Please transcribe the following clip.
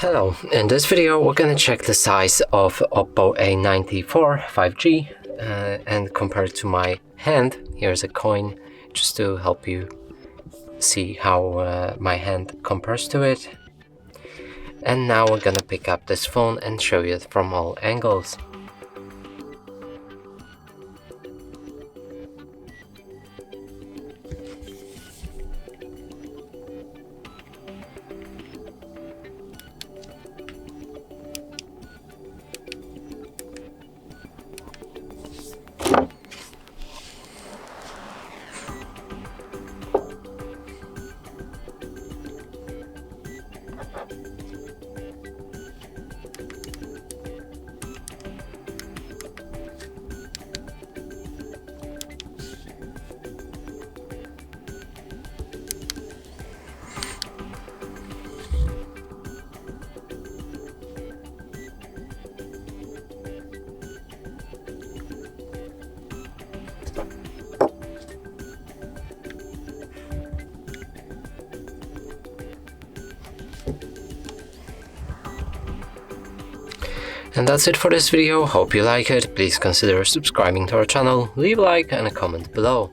Hello, in this video we're gonna check the size of OPPO A94 5G and compare it to my hand. Here's a coin just to help you see how my hand compares to it. And now we're gonna pick up this phone and show you it from all angles. And that's it for this video. Hope you like it. Please consider subscribing to our channel, leave a like and a comment below.